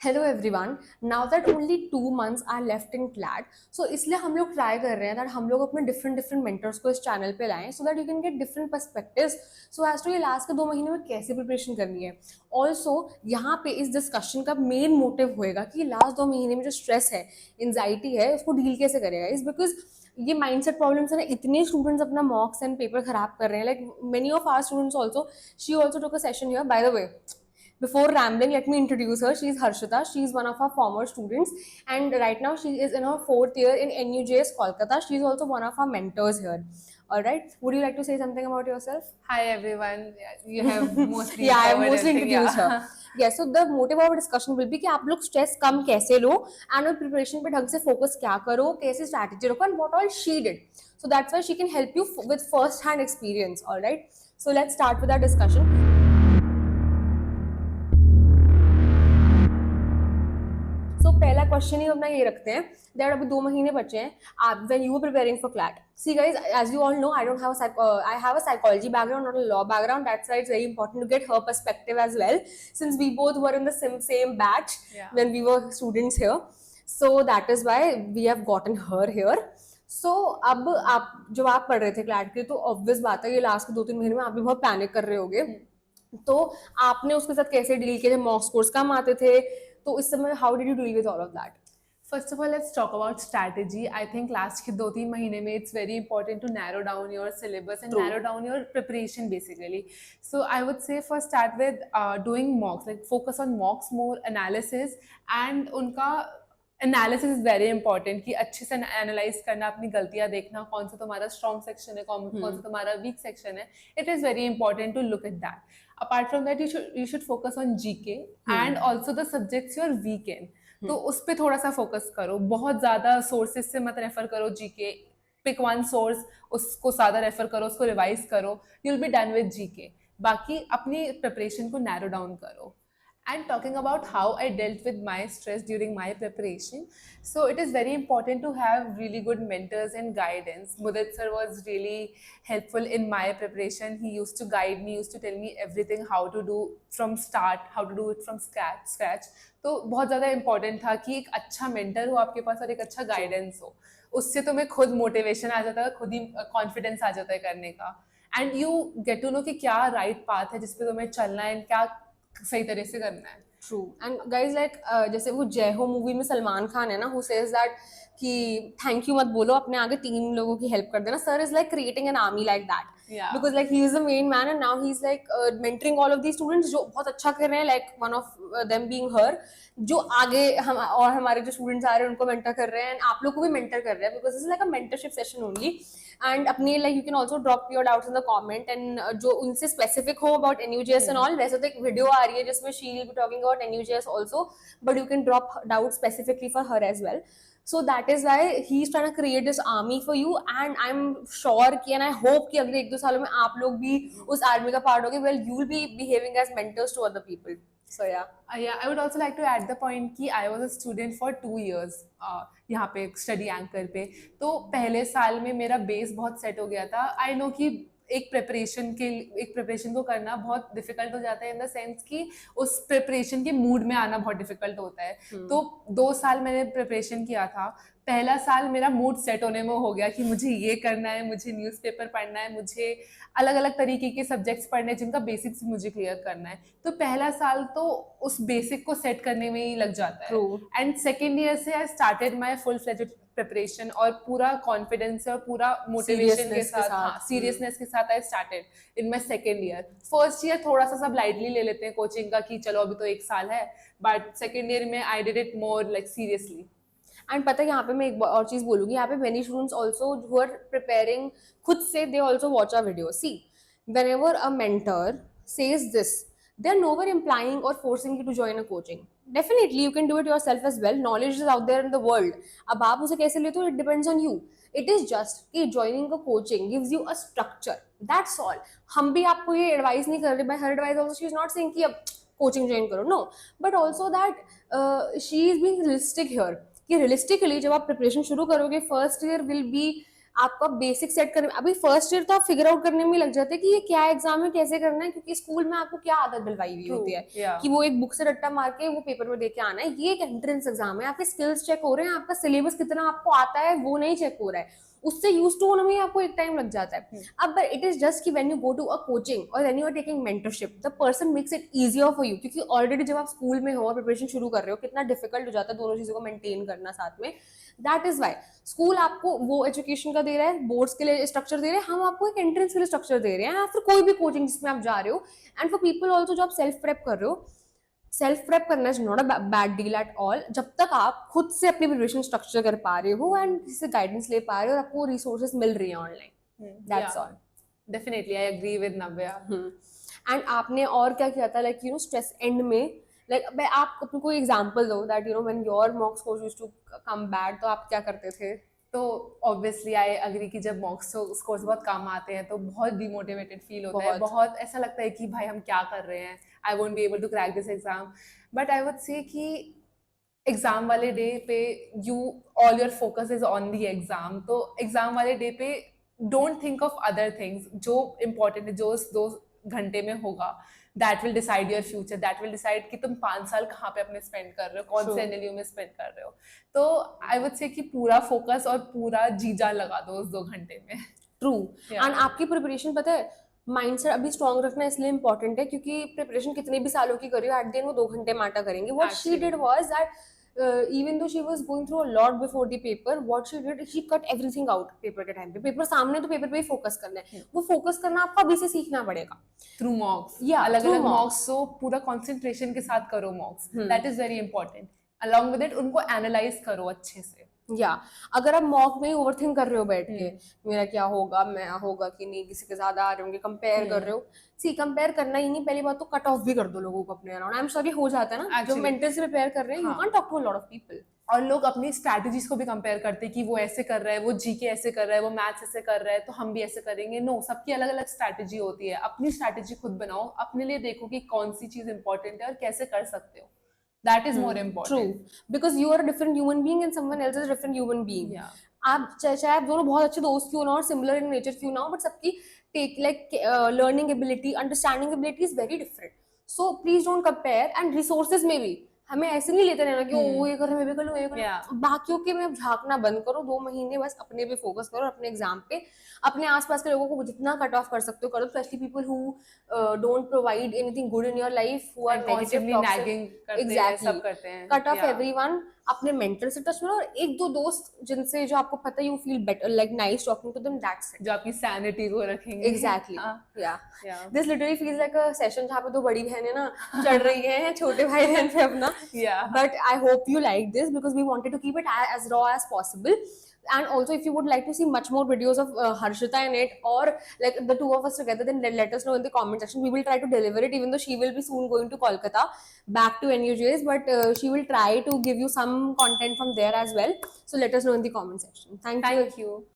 Hello everyone. Now that only 2 months are left in CLAT, so इसलिए हम लोग try कर रहे हैं दैट हम लोग अपने डिफरेंट डिफरेंट मेंटर्स को इस चैनल पे लाएं so that you can get different perspectives so as to ये लास्ट के 2 महीने में कैसे प्रिपरेशन करनी है। ऑल्सो यहाँ पे इस डिस्कशन का मेन मोटिव होएगा कि लास्ट 2 महीने में जो स्ट्रेस है, एंजाइटी है, उसको डील कैसे करेगा। इज बिकॉज ये माइंडसेट प्रॉब्लम्स है ना, इतने स्टूडेंट्स अपना मॉक्स एंड पेपर खराब कर रहे हैं। Like many of our students also, she also took a session here. By the way, before rambling, let me introduce her. She's Harshita. She's one of our former students, and right now she is in her 4th year in NUJS Kolkata. She's also one of our mentors here. All right. Would you like to say something about yourself? Hi everyone. You have mostly Yeah, I covered mostly everything. introduced Yeah. her. Yeah, so the motive of our discussion will be कि आप लोग stress कम कैसे लो, and preparation पे ढंग से focus क्या करो, कैसे strategy रखो, and what all she did. So that's why she can help you with first hand experience. All right. So let's start with our discussion. सो पहला क्वेश्चन ही अपना ये रखते हैं दैट अभी 2 महीने बचे हैं। आप when you were preparing for CLAT, see guys, as you all know, I don't have I have a psychology background, not a law background. That's why it's very important to get her perspective as well, since we both were in the same batch Yeah. When we were students here. So that is why we have gotten her here. So अब आप जब आप पढ़ रहे थे CLAT के, तो obvious बात है ये लास्ट के 2-3 महीने में आप भी बहुत पैनिक कर रहे होगे. तो आपने उसके साथ कैसे डील किया? जब मॉक स्कोर्स कम आते थे, तो इस समय how did you deal with all of that? First of all, let's talk about strategy. I think last के 2-3 महीने में it's very important to narrow down your syllabus and True. narrow down your preparation basically. So I would say first start with doing mocks, like focus on mocks more, analysis, and उनका analysis is very important कि अच्छे से analyse करना, अपनी गलतियां देखना, कौन सा तुम्हारा स्ट्रॉन्ग सेक्शन है, कौन सा तुम्हारा वीक सेक्शन है. It is very important to look at that. Apart from that you should focus on GK and also the subjects you are weak in. तो उस पर थोड़ा सा फोकस करो. बहुत ज्यादा सोर्सेज से मत रेफर करो जीके. पिक वन सोर्स, उसको ज्यादा रेफर करो, उसको रिवाइज करो. You will be done with GK. बाकी अपनी प्रिपरेशन को नैरो डाउन करो. And talking about how I dealt with my stress during my preparation, so it is very important to have really good mentors and guidance. Mudit sir was really helpful in my preparation. He used to guide me, used to tell me everything, how to do from start, how to do it from scratch. तो बहुत ज़्यादा important था कि एक अच्छा mentor हो आपके पास और एक अच्छा guidance हो. उससे तुम्हें खुद motivation आ जाता है, खुद ही confidence आ जाता है करने का. And you get to know कि क्या right path है जिस पे तुम्हें चलना है, क्या सही तरह से करना है. ट्रू. एंड गाइज लाइक, जैसे वो जय हो मूवी में सलमान खान है ना, हु सेज दैट कि थैंक यू मत बोलो, अपने आगे 3 लोगों की हेल्प कर देना. Sir is like creating an army like that, Yeah. Because like he is the main man and now he is like mentoring all of the students जो बहुत अच्छा कर रहे हैं. Like one of them being her, जो आगे हम और हमारे जो स्टूडेंट्स आ रहे हैं उनको मेंटर कर रहे हैं, एंड आप लोग को भी मेंटर कर रहे हैं, because is like a mentorship session only. And अपनी like you can also drop your doubts in the comment, and जो उनसे स्पेसिफिक हो अबाउट NUJS एंड ऑल. वैसे तो एक वीडियो आ रही है जिसमें she will be talking about NUJS also, but you can drop doubt specifically for her as well. So that is why he's trying to create this army for you, and I'm sure कि, and I hope कि अगले 1-2 सालों में आप लोग भी उस army का पार्ट होगे. Well, you will be behaving as mentors to other people. So yeah. Yeah, I would also like to add the point कि I was a student for 2 years यहाँ पे स्टडी एंकर पे. तो पहले साल में मेरा बेस बहुत सेट हो गया था. आई नो कि एक प्रिपरेशन को करना बहुत डिफिकल्ट हो जाता है, इन द सेंस कि उस प्रिपरेशन के मूड में आना बहुत डिफिकल्ट होता है. तो 2 साल मैंने प्रिपरेशन किया था. पहला साल मेरा मूड सेट होने में हो गया कि मुझे ये करना है, मुझे न्यूज़पेपर पढ़ना है, मुझे अलग अलग तरीके के सब्जेक्ट्स पढ़ने हैं जिनका बेसिक्स मुझे क्लियर करना है. तो पहला साल तो उस बेसिक को सेट करने में ही लग जाता है. एंड सेकेंड ईयर से I started my full fledged preparation, और पूरा कॉन्फिडेंस और पूरा मोटिवेशन के साथ, सीरियसनेस के साथ I started in my second year. First year थोड़ा सा सब लाइटली ले लेते हैं कोचिंग का कि चलो अभी तो 1 साल है, बट सेकेंड ईयर में I did it more like seriously. And पता है यहाँ पे मैं एक और चीज बोलूंगी, यहाँ पे many students also who are preparing खुद से, they also watch a video. See, whenever a mentor says this, they're nowhere implying or forcing you to join a coaching. Definitely you can do it yourself as well. Knowledge is out there in the world. अब आप उसे कैसे लेते हो, it depends on you. It is just कि joining a coaching gives you a structure. That's all. हम भी आपको ये एडवाइस नहीं कर रहे. By her advice also she is not saying कि अब कोचिंग ज्वाइन करो, no, but also that she is being realistic here कि रियलिस्टिकली जब आप प्रिपरेशन शुरू करोगे, फर्स्ट ईयर विल बी आपका बेसिक सेट करने में, अभी फर्स्ट ईयर तो आप फिगर आउट करने में लग जाते हैं कि ये क्या एग्जाम है, कैसे करना है, क्योंकि स्कूल में आपको क्या आदत डलवाई हुई होती है या कि वो एक बुक से रट्टा मार के वो पेपर में देके आना है। ये एक एंट्रेंस एग्जाम है, आपके स्किल्स चेक हो रहे हैं, आपका सिलेबस कितना आपको आता है वो नहीं चेक हो रहा है, उससे यूज टू होने में आपको एक टाइम लग जाता है। अब इट इज जस्ट कि when you go to a coaching और when you are taking mentorship, the person makes it easier for you, क्योंकि ऑलरेडी जब आप स्कूल में हो और प्रिपरेशन शुरू कर रहे हो कितना डिफिकल्ट हो जाता है दोनों चीजों को मेंटेन करना साथ में। दैट इज वाई स्कूल आपको वो एजुकेशन का दे रहा है, बोर्ड्स के लिए स्ट्रक्चर दे रहे हैं, हम आपको एक एंट्रेंस के लिए स्ट्रक्चर दे रहे हैं, या फिर कोई भी कोचिंग जिसमें आप जा रहे हो। एंड फॉर पीपल ऑल्सो जो आप सेल्फ प्रेप कर रहे हो, सेल्फ प्रेप करना is not a bad deal at all, जब तक आप खुद से अपनी प्रिपरेशन स्ट्रक्चर कर पा रहे हो एंड किसी से गाइडेंस ले पा रहे हो और आपको रिसोर्सेज मिल रही है online, that's all. Definitely I agree with Navya. And आपने और क्या किया था, like you know stress and में, लाइक आप अपने कोई एग्जांपल दो that you know when your mock scores used to come bad, तो आप क्या करते थे? तो ऑब्वियसली आई अग्री कि जब मॉक स्कोर्स बहुत कम आते हैं तो बहुत डिमोटिवेटेड फील होता है, बहुत ऐसा लगता है कि भाई हम क्या कर रहे हैं, I won't be able to crack this exam. But I would say कि एग्जाम वाले डे पे you all your focus is on the exam, तो एग्जाम वाले डे पे don't think of other things, जो इम्पोर्टेंट है जो उस 2 घंटे में होगा, that will decide your future, that will decide कि तुम 5 साल कहाँ पे अपने स्पेंड कर रहे हो, कौन से एनएलयू में स्पेंड कर रहे हो। तो आई वुड से कि पूरा फोकस और पूरा जी जान लगा दो उस 2 घंटे में। ट्रू। एंड आपकी प्रिपरेशन पता है माइंडसेट अभी स्ट्रॉन्ग रखना इसलिए इंपॉर्टेंट है क्योंकि प्रिपरेशन कितने भी सालों की करी हो, एट द एंड वो 2 घंटे मैटर करेंगे। What she did was that even though she was going through a lot before the paper, what she did, she cut everything out paper के टाइम पे। पेपर सामने तो पेपर पे ही focus करना है, वो फोकस करना आपको अभी से सीखना पड़ेगा थ्रू मॉक्स, या अलग through अलग mocks। मॉक्स, तो पूरा कंसंट्रेशन के साथ करो मॉक्स, that is very important. Along with it उनको एनालाइज करो अच्छे से। या अगर आप मॉक में ही ओवरथिंक कर रहे हो बैठ के, मेरा क्या होगा, मैं होगा कि नहीं, किसी के ज्यादा आ रहे होंगे, कंपेयर कर रहे हो, सी कंपेयर करना ही नहीं, पहली बात तो कट ऑफ भी कर दो लोगों को अपने अराउंड। आई एम सॉरी हो जाता है ना, जो मेंटल से प्रिपेयर कर रहे हैं, you can't talk to a lot of people. और लोग अपनी स्ट्रैटेजीज को भी कंपेयर करते हैं कि वो ऐसे कर रहा है, वो जीके ऐसे कर रहा है, वो मैथ्स ऐसे कर रहा है, तो हम भी ऐसे करेंगे। नो, सबकी अलग अलग स्ट्रैटेजी होती है, अपनी स्ट्रैटेजी खुद बनाओ, अपने लिए देखो कि कौन सी चीज इंपॉर्टेंट है और कैसे कर सकते हो। That is more important. True, because you are a different human being and someone else is a different human being. Yeah. आप चाहे आप दोनों बहुत अच्छे दोस्त क्यों ना हो, सिमिलर इन नेचर क्यों ना हो, बट सबकी take like learning ability, understanding ability is very different. So please don't compare. And resources में भी हमें ऐसे नहीं लेते रहना कि वो ये कर रहे हैं मैं भी कर लूँ, ये कर लूँ। बाकियों के में झांकना बंद करो, 2 महीने बस अपने पे फोकस करो, अपने एग्जाम पे। अपने आसपास के लोगों को जितना कट ऑफ कर सकते हो करो, specially people who don't provide anything good in your life, who are negative, nagging करते हैं, एग्जैक्टली सब करते हैं। Cut off everyone. अपने मेंटर से टच में और 1-2 दोस्त जिनसे जो आपको पता है you feel better, like nice talking to them, that's it, जो आपकी सैनिटी को रखेंगे। एग्जैक्टली। या this literally feels like a session जहाँ पे 2 बड़ी बहनें ना चढ़ रही हैं छोटे भाई बहन पे अपना। But I hope you like this because we wanted to keep it as raw as possible. And also if you would like to see much more videos of Harshita and it, or like the two of us together, then let us know in the comment section. We will try to deliver it, even though she will be soon going to Kolkata back to NUJs, but she will try to give you some content from there as well. So let us know in the comment section. Thank you.